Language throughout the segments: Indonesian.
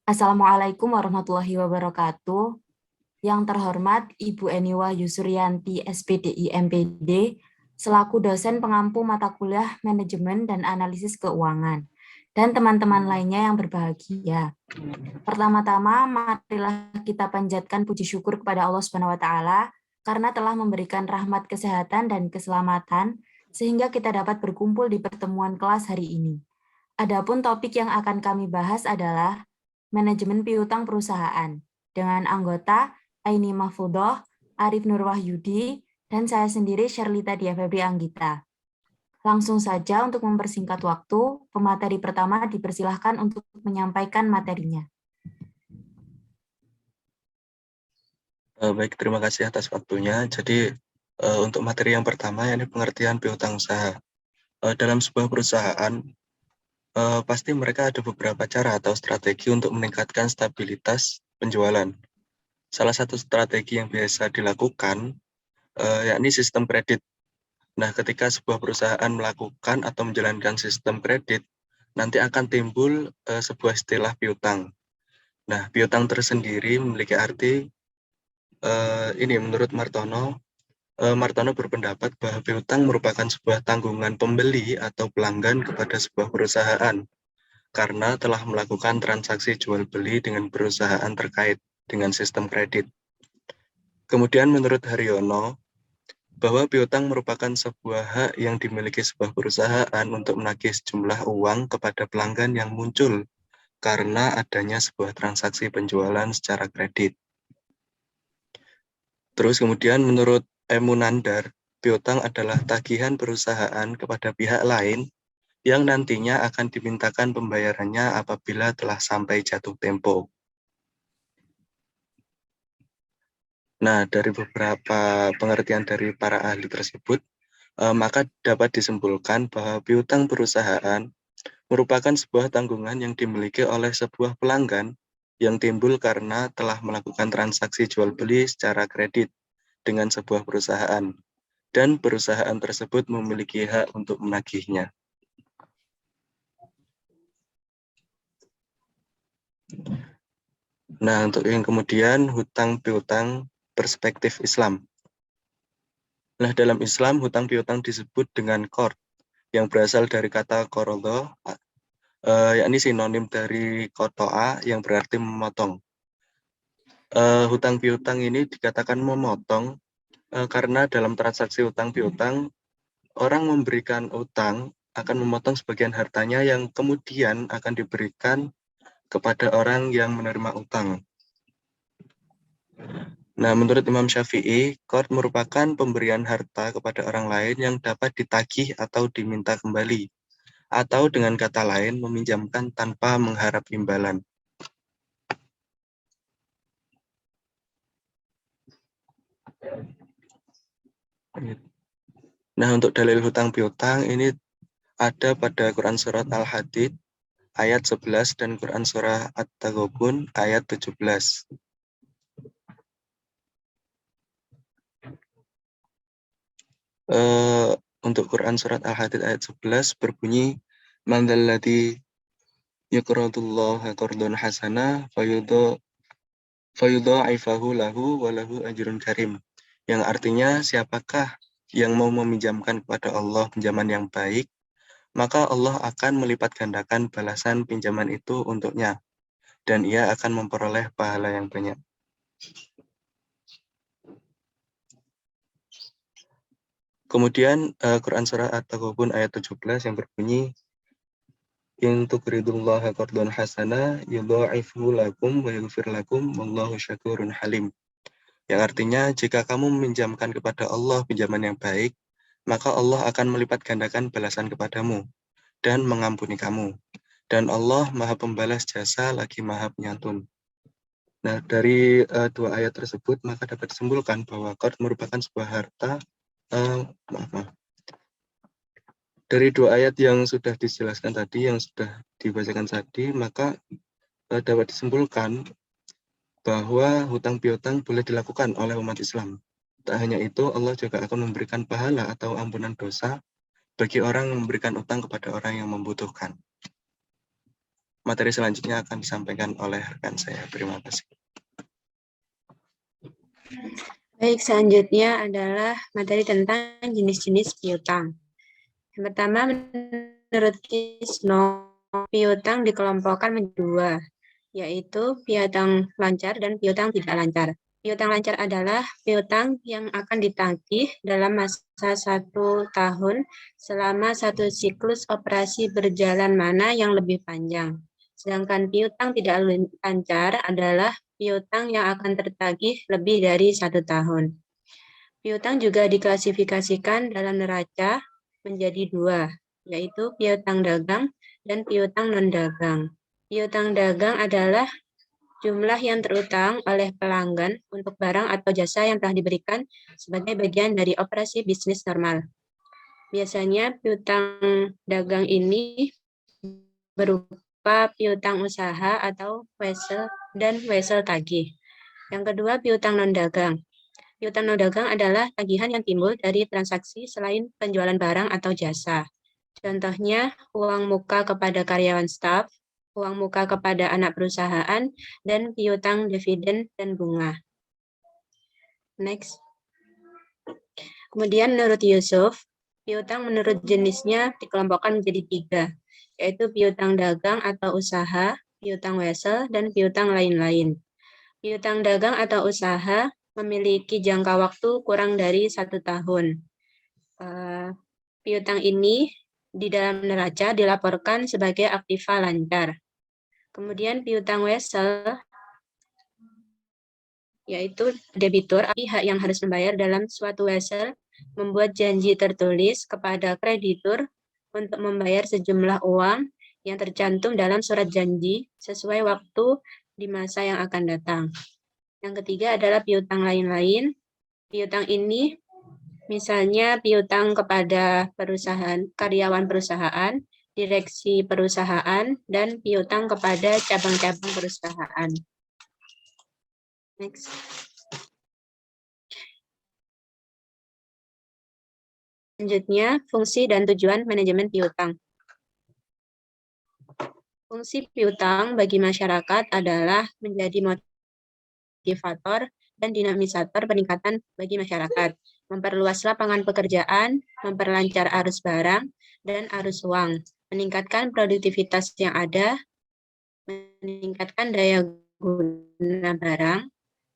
Assalamualaikum warahmatullahi wabarakatuh. Yang terhormat Ibu Eni Wahyu Suryanti, SPDI MPD, selaku dosen pengampu mata kuliah Manajemen dan Analisis Keuangan, dan teman-teman lainnya yang berbahagia. Pertama-tama, marilah kita panjatkan puji syukur kepada Allah Subhanahu wa taala karena telah memberikan rahmat kesehatan dan keselamatan sehingga kita dapat berkumpul di pertemuan kelas hari ini. Adapun topik yang akan kami bahas adalah manajemen piutang perusahaan dengan anggota Aini Mahfudoh, Arif Nur Wahyudi, dan saya sendiri Sherlita Dia Febri Anggita. Langsung saja untuk mempersingkat waktu, pemateri pertama dipersilahkan untuk menyampaikan materinya. Baik, terima kasih atas waktunya. Jadi, untuk materi yang pertama, yakni pengertian piutang usaha. Dalam sebuah perusahaan, pasti mereka ada beberapa cara atau strategi untuk meningkatkan stabilitas penjualan. Salah satu strategi yang biasa dilakukan, yakni sistem kredit. Nah, ketika sebuah perusahaan melakukan atau menjalankan sistem kredit, nanti akan timbul sebuah istilah piutang. Nah, piutang tersendiri memiliki arti, ini menurut Martono berpendapat bahwa piutang merupakan sebuah tanggungan pembeli atau pelanggan kepada sebuah perusahaan karena telah melakukan transaksi jual beli dengan perusahaan terkait dengan sistem kredit. Kemudian menurut Haryono, bahwa piutang merupakan sebuah hak yang dimiliki sebuah perusahaan untuk menagih sejumlah uang kepada pelanggan yang muncul karena adanya sebuah transaksi penjualan secara kredit. Terus kemudian menurut Emunandar, piutang adalah tagihan perusahaan kepada pihak lain yang nantinya akan dimintakan pembayarannya apabila telah sampai jatuh tempo. Nah, dari beberapa pengertian dari para ahli tersebut, maka dapat disimpulkan bahwa piutang perusahaan merupakan sebuah tanggungan yang dimiliki oleh sebuah pelanggan yang timbul karena telah melakukan transaksi jual beli secara kredit dengan sebuah perusahaan, dan perusahaan tersebut memiliki hak untuk menagihnya. Nah, untuk yang kemudian hutang piutang perspektif Islam. Nah, dalam Islam hutang piutang disebut dengan qard yang berasal dari kata qorodo, yakni sinonim dari kotoa yang berarti memotong. Hutang piutang ini dikatakan memotong karena dalam transaksi hutang piutang orang memberikan utang akan memotong sebagian hartanya yang kemudian akan diberikan kepada orang yang menerima utang. Nah, menurut Imam Syafi'i, qard merupakan pemberian harta kepada orang lain yang dapat ditagih atau diminta kembali, atau dengan kata lain meminjamkan tanpa mengharap imbalan. Nah, untuk dalil hutang piutang ini ada pada Quran Surat Al-Hadid ayat 11 dan Quran Surah At-Taghabun ayat 17. Untuk Quran Surat Al-Hadid ayat 11 berbunyi, Man dzalladzi yuqridullaha qardan hasana fayudha'ifahu lahu wa lahu ajrun karim. Yang artinya, siapakah yang mau meminjamkan kepada Allah pinjaman yang baik, maka Allah akan melipat gandakan balasan pinjaman itu untuknya, dan ia akan memperoleh pahala yang banyak. Kemudian Quran Surah At-Taghabun ayat 17 yang berbunyi, In tuqridullaha qardan hasana yudha'ifhu lakum wa yaghfir lakum wallahu syakurun halim. Yang artinya, jika kamu meminjamkan kepada Allah pinjaman yang baik, maka Allah akan melipat gandakan balasan kepadamu dan mengampuni kamu. Dan Allah Maha Pembalas Jasa lagi Maha Penyantun. Nah, dari dua ayat tersebut maka dapat disimpulkan bahwa qard merupakan sebuah harta. Dari dua ayat yang sudah dijelaskan tadi, yang sudah dibacakan tadi, maka dapat disimpulkan bahwa hutang piutang boleh dilakukan oleh umat Islam. Tak hanya itu, Allah juga akan memberikan pahala atau ampunan dosa bagi orang yang memberikan utang kepada orang yang membutuhkan. materi selanjutnya akan disampaikan oleh rekan saya. Terima kasih. Baik, selanjutnya adalah materi tentang jenis-jenis piutang. Yang pertama, menurut Kisno, piutang dikelompokkan menjadi dua, yaitu piutang lancar dan piutang tidak lancar. Piutang lancar adalah piutang yang akan ditagih dalam masa 1 tahun selama satu siklus operasi berjalan mana yang lebih panjang. Sedangkan piutang tidak lancar adalah piutang yang akan tertagih lebih dari 1 tahun. Piutang juga diklasifikasikan dalam neraca menjadi dua, yaitu piutang dagang dan piutang non-dagang. Piutang dagang adalah jumlah yang terutang oleh pelanggan untuk barang atau jasa yang telah diberikan sebagai bagian dari operasi bisnis normal. Biasanya piutang dagang ini berupa piutang usaha atau wesel dan wesel tagih. Yang kedua, piutang non-dagang. Piutang non-dagang adalah tagihan yang timbul dari transaksi selain penjualan barang atau jasa. Contohnya, uang muka kepada karyawan staf, uang muka kepada anak perusahaan, dan piutang dividen dan bunga. Next. Kemudian menurut Yusuf, piutang menurut jenisnya dikelompokkan menjadi tiga, yaitu piutang dagang atau usaha, piutang wesel, dan piutang lain-lain. Piutang dagang atau usaha memiliki jangka waktu kurang dari 1 tahun. Piutang ini di dalam neraca dilaporkan sebagai aktiva lancar. Kemudian piutang wesel, yaitu debitur, pihak yang harus membayar dalam suatu wesel, membuat janji tertulis kepada kreditur untuk membayar sejumlah uang yang tercantum dalam surat janji sesuai waktu di masa yang akan datang. Yang ketiga adalah piutang lain-lain. Piutang ini misalnya piutang kepada perusahaan, karyawan perusahaan, direksi perusahaan, dan piutang kepada cabang-cabang perusahaan. Next. Selanjutnya, fungsi dan tujuan manajemen piutang. Fungsi piutang bagi masyarakat adalah menjadi motivator dan dinamisator peningkatan bagi masyarakat, memperluas lapangan pekerjaan, memperlancar arus barang dan arus uang, meningkatkan produktivitas yang ada, meningkatkan daya guna barang,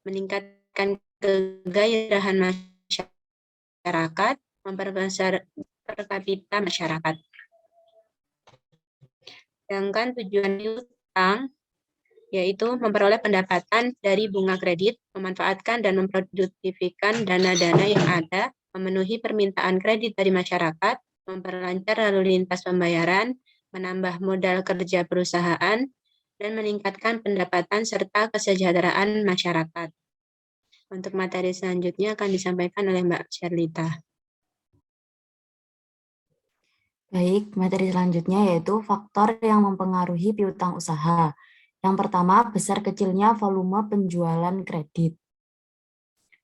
meningkatkan kegairahan masyarakat, memperbesar per kapita masyarakat. Sedangkan tujuan piutang yaitu memperoleh pendapatan dari bunga kredit, memanfaatkan dan memproduktifkan dana-dana yang ada, memenuhi permintaan kredit dari masyarakat, memperlancar lalu lintas pembayaran, menambah modal kerja perusahaan, dan meningkatkan pendapatan serta kesejahteraan masyarakat. Untuk materi selanjutnya akan disampaikan oleh Mbak Sherlita. Baik, materi selanjutnya yaitu faktor yang mempengaruhi piutang usaha. Yang pertama, besar kecilnya volume penjualan kredit.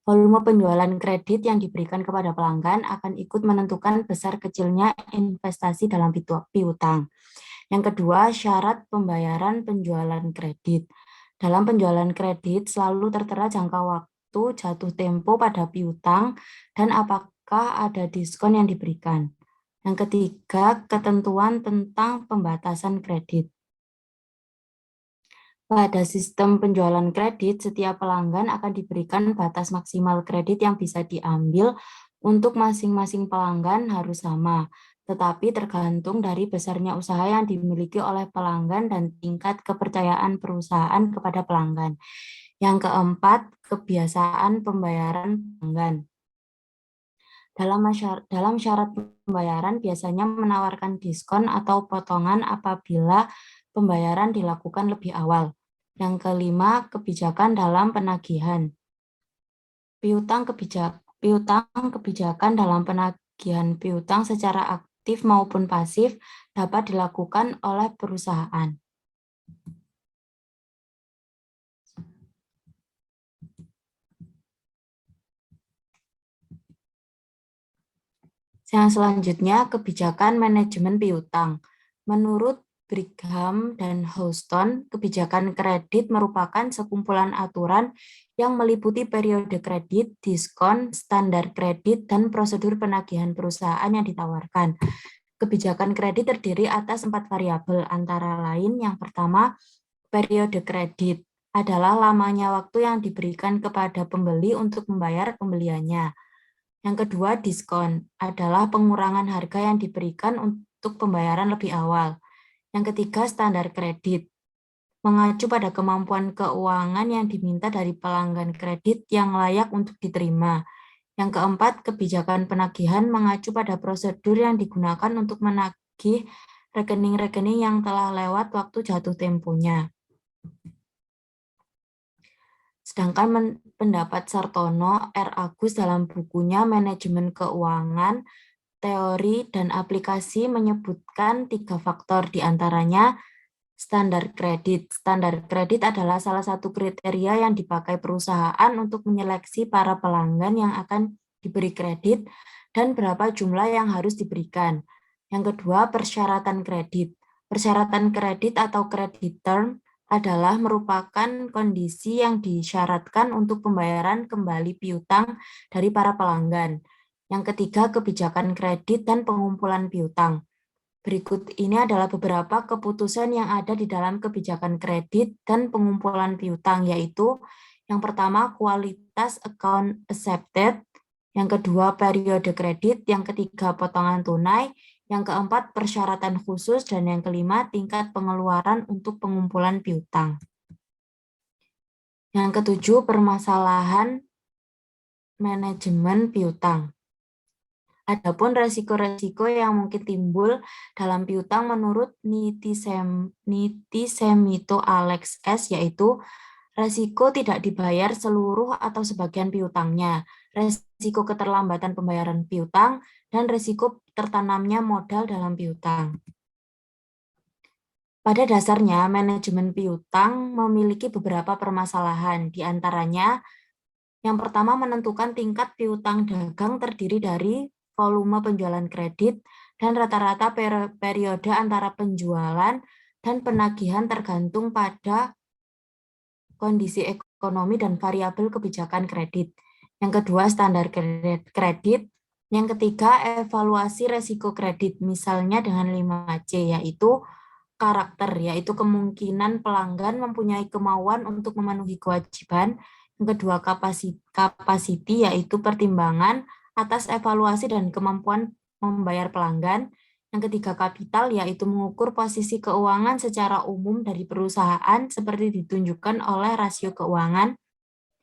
Volume penjualan kredit yang diberikan kepada pelanggan akan ikut menentukan besar kecilnya investasi dalam piutang. Yang kedua, syarat pembayaran penjualan kredit. Dalam penjualan kredit selalu tertera jangka waktu jatuh tempo pada piutang dan apakah ada diskon yang diberikan. Yang ketiga, ketentuan tentang pembatasan kredit. Pada sistem penjualan kredit, setiap pelanggan akan diberikan batas maksimal kredit yang bisa diambil untuk masing-masing pelanggan harus sama, tetapi tergantung dari besarnya usaha yang dimiliki oleh pelanggan dan tingkat kepercayaan perusahaan kepada pelanggan. Yang keempat, kebiasaan pembayaran pelanggan. Dalam syarat pembayaran biasanya menawarkan diskon atau potongan apabila pembayaran dilakukan lebih awal. Yang kelima, kebijakan dalam penagihan. Piutang kebijakan dalam penagihan piutang secara aktif maupun pasif dapat dilakukan oleh perusahaan. Yang selanjutnya, kebijakan manajemen piutang. Menurut Brigham dan Houston, kebijakan kredit merupakan sekumpulan aturan yang meliputi periode kredit, diskon, standar kredit, dan prosedur penagihan perusahaan yang ditawarkan. Kebijakan kredit terdiri atas 4 variabel, antara lain yang pertama, periode kredit adalah lamanya waktu yang diberikan kepada pembeli untuk membayar pembeliannya. Yang kedua, diskon adalah pengurangan harga yang diberikan untuk pembayaran lebih awal. Yang ketiga, standar kredit mengacu pada kemampuan keuangan yang diminta dari pelanggan kredit yang layak untuk diterima. Yang keempat, kebijakan penagihan mengacu pada prosedur yang digunakan untuk menagih rekening-rekening yang telah lewat waktu jatuh temponya. Sedangkan pendapat Sartono R. Agus dalam bukunya Manajemen Keuangan, Teori dan Aplikasi menyebutkan 3 faktor, diantaranya standar kredit. Standar kredit adalah salah satu kriteria yang dipakai perusahaan untuk menyeleksi para pelanggan yang akan diberi kredit dan berapa jumlah yang harus diberikan. Yang kedua, persyaratan kredit. Persyaratan kredit atau credit term adalah merupakan kondisi yang disyaratkan untuk pembayaran kembali piutang dari para pelanggan. Yang ketiga, kebijakan kredit dan pengumpulan piutang. Berikut ini adalah beberapa keputusan yang ada di dalam kebijakan kredit dan pengumpulan piutang, yaitu yang pertama, kualitas account accepted, yang kedua, periode kredit, yang ketiga, potongan tunai, yang keempat, persyaratan khusus, dan yang kelima, tingkat pengeluaran untuk pengumpulan piutang. Yang ketujuh, permasalahan manajemen piutang. Adapun resiko-resiko yang mungkin timbul dalam piutang menurut Nitisemito Alex S, yaitu resiko tidak dibayar seluruh atau sebagian piutangnya, resiko keterlambatan pembayaran piutang, dan resiko tertanamnya modal dalam piutang. Pada dasarnya, manajemen piutang memiliki beberapa permasalahan, di antaranya yang pertama, menentukan tingkat piutang dagang terdiri dari volume penjualan kredit dan rata-rata periode antara penjualan dan penagihan tergantung pada kondisi ekonomi dan variabel kebijakan kredit. Yang kedua, standar kredit. Yang ketiga, evaluasi resiko kredit, misalnya dengan 5C, yaitu karakter, yaitu kemungkinan pelanggan mempunyai kemauan untuk memenuhi kewajiban. Yang kedua, capacity, yaitu pertimbangan atas evaluasi dan kemampuan membayar pelanggan. Yang ketiga, kapital, yaitu mengukur posisi keuangan secara umum dari perusahaan seperti ditunjukkan oleh rasio keuangan.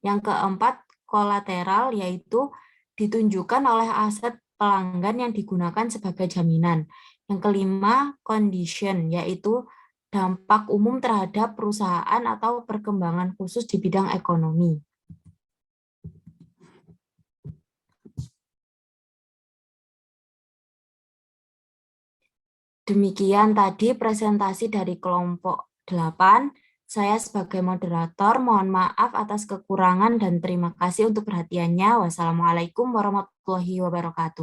Yang keempat, kolateral, yaitu ditunjukkan oleh aset pelanggan yang digunakan sebagai jaminan. Yang kelima, condition, yaitu dampak umum terhadap perusahaan atau perkembangan khusus di bidang ekonomi. Demikian tadi presentasi dari kelompok 8. Saya sebagai moderator mohon maaf atas kekurangan dan terima kasih untuk perhatiannya. Wassalamualaikum warahmatullahi wabarakatuh.